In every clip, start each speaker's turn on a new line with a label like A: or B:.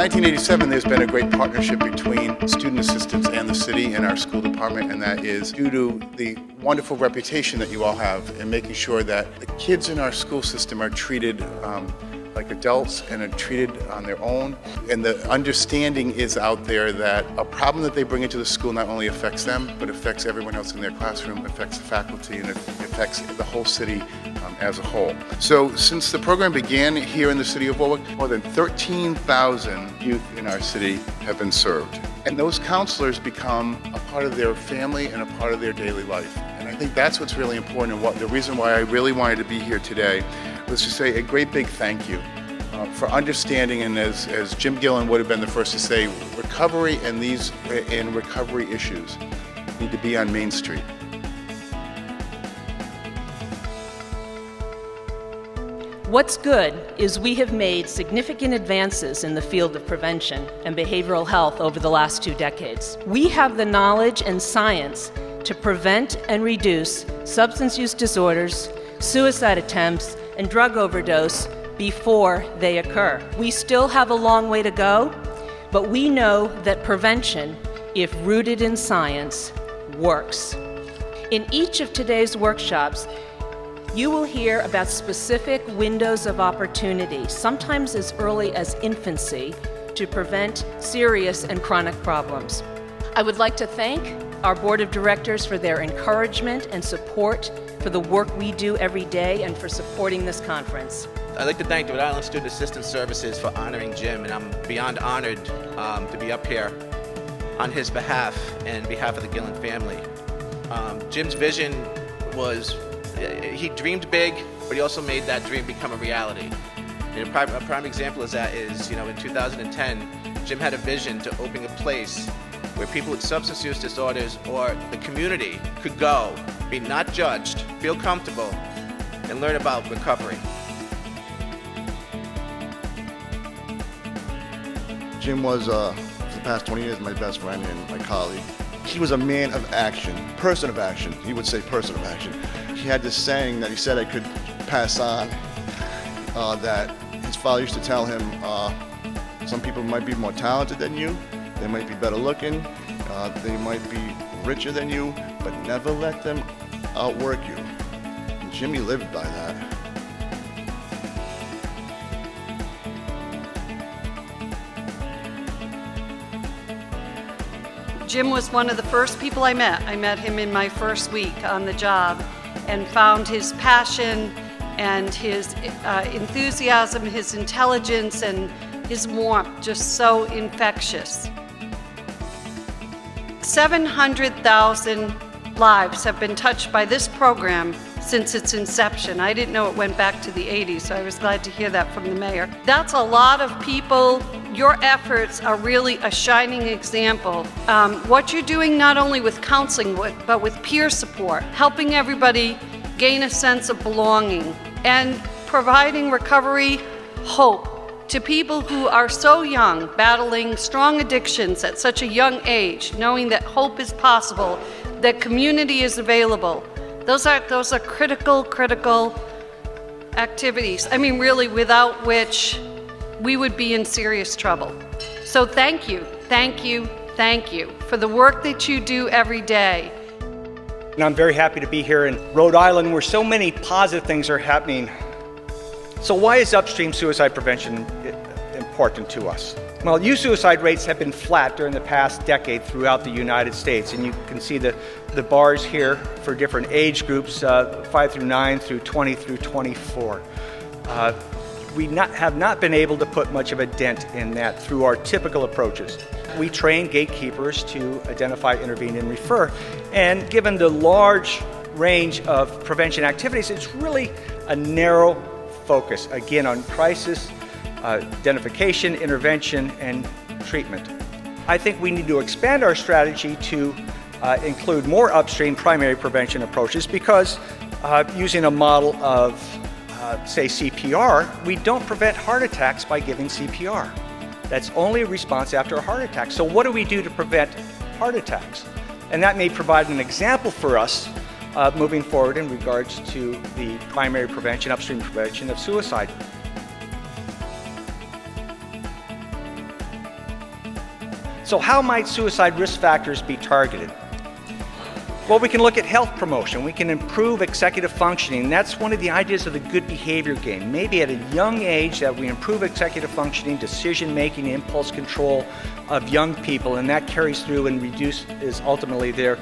A: 1987, there's been a great partnership between student assistants and the city and our school department, and that is due to the wonderful reputation that you all have in making sure that the kids in our school system are treated like adults and are treated on their own. And the understanding is out there that a problem that they bring into the school not only affects them, but affects everyone else in their classroom, affects the faculty, and it affects the whole city as a whole. So since the program began here in the city of Warwick, more than 13,000 youth in our city have been served. And those counselors become a part of their family and a part of their daily life. And I think that's what's really important, and the reason why I really wanted to be here today was to say a great big thank you for understanding, and as Jim Gillen would have been the first to say, recovery and recovery issues need to be on Main Street.
B: What's good is we have made significant advances in the field of prevention and behavioral health over the last 2 decades. We have the knowledge and science to prevent and reduce substance use disorders, suicide attempts, and drug overdose before they occur. We still have a long way to go, but we know that prevention, if rooted in science, works. In each of today's workshops, you will hear about specific windows of opportunity, sometimes as early as infancy, to prevent serious and chronic problems. I would like to thank our board of directors for their encouragement and support for the work we do every day and for supporting this conference.
C: I'd like to thank the Rhode Island Student Assistance Services for honoring Jim, and I'm beyond honored to be up here on his behalf and behalf of the Gillen family. Jim's vision was, he dreamed big, but he also made that dream become a reality. And a prime example of that is, in 2010, Jim had a vision to open a place where people with substance use disorders or the community could go, be not judged, feel comfortable, and learn about recovery.
D: Jim was, for the past 20 years, my best friend and my colleague. He was a man of action, person of action. He would say person of action. He had this saying that he said I could pass on, that his father used to tell him, some people might be more talented than you, they might be better looking, they might be richer than you, but never let them outwork you. And Jimmy lived by that.
E: Jim was one of the first people I met. I met him in my first week on the job and found his passion and his enthusiasm, his intelligence, and his warmth just so infectious. 700,000 lives have been touched by this program since its inception. I didn't know it went back to the 80s, so I was glad to hear that from the mayor. That's a lot of people. Your efforts are really a shining example. What you're doing not only with counseling, but with peer support, helping everybody gain a sense of belonging, and providing recovery hope to people who are so young, battling strong addictions at such a young age, knowing that hope is possible, that community is available. Those are critical activities. I mean, really, without which we would be in serious trouble. So thank you for the work that you do every day.
F: And I'm very happy to be here in Rhode Island where so many positive things are happening. So why is upstream suicide prevention important to us? Well, youth suicide rates have been flat during the past decade throughout the United States, and you can see the bars here for different age groups, 5 through 9 through 20 through 24. We have not been able to put much of a dent in that through our typical approaches. We train gatekeepers to identify, intervene, and refer, and given the large range of prevention activities, it's really a narrow focus, again, on crisis, identification, intervention, and treatment. I think we need to expand our strategy to include more upstream primary prevention approaches because using a model of, say, CPR, we don't prevent heart attacks by giving CPR. That's only a response after a heart attack. So what do we do to prevent heart attacks? And that may provide an example for us moving forward in regards to the primary prevention, upstream prevention of suicide. So how might suicide risk factors be targeted? Well, we can look at health promotion. We can improve executive functioning. That's one of the ideas of the good behavior game. Maybe at a young age that we improve executive functioning, decision-making, impulse control of young people, and that carries through and reduces ultimately their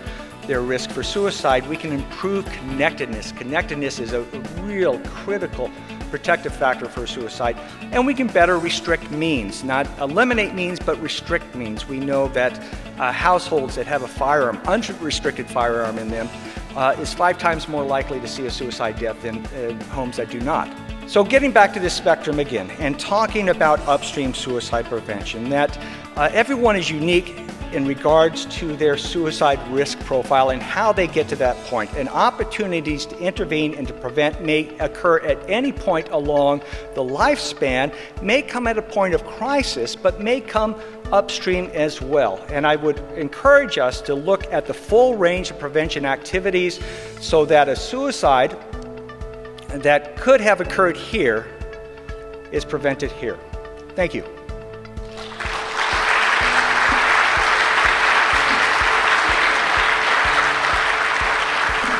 F: risk for suicide. We can improve connectedness. Connectedness is a real critical protective factor for suicide. And we can better restrict means, not eliminate means, but restrict means. We know that households that have a firearm, unrestricted firearm in them, is 5 times more likely to see a suicide death than homes that do not. So getting back to this spectrum again, and talking about upstream suicide prevention, that everyone is unique in regards to their suicide risk profile and how they get to that point. And opportunities to intervene and to prevent may occur at any point along the lifespan, may come at a point of crisis, but may come upstream as well. And I would encourage us to look at the full range of prevention activities so that a suicide that could have occurred here is prevented here. Thank you.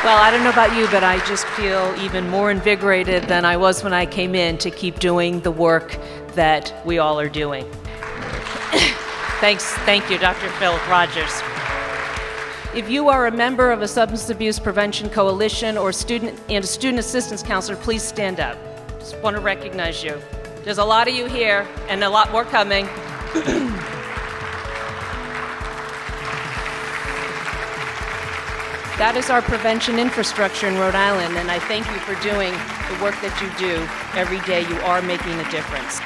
B: Well, I don't know about you, but I just feel even more invigorated than I was when I came in to keep doing the work that we all are doing. Thank you, Dr. Phil Rogers. If you are a member of a substance abuse prevention coalition or a student assistance counselor, please stand up. Just want to recognize you. There's a lot of you here and a lot more coming. That is our prevention infrastructure in Rhode Island, and I thank you for doing the work that you do. Every day you are making a difference.